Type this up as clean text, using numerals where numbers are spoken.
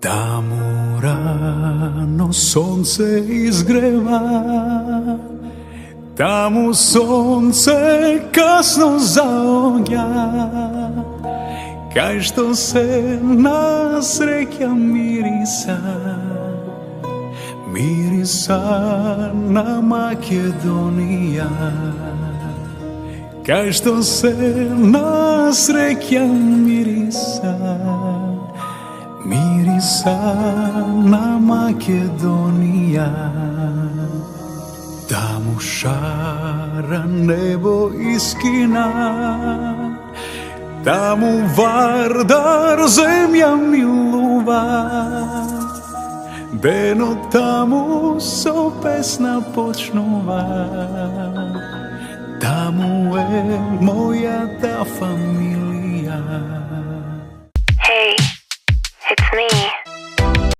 Таму рано сонце изгрева, таму сонце касно заоѓа, кај што се на среќа мириса, мириса на Македонија, кај што се на среќа мириса, мириса на Македонија. Таму шара небо искина, таму Вардар земја милува, денот таму со песна почнува, таму е мојата фамилија.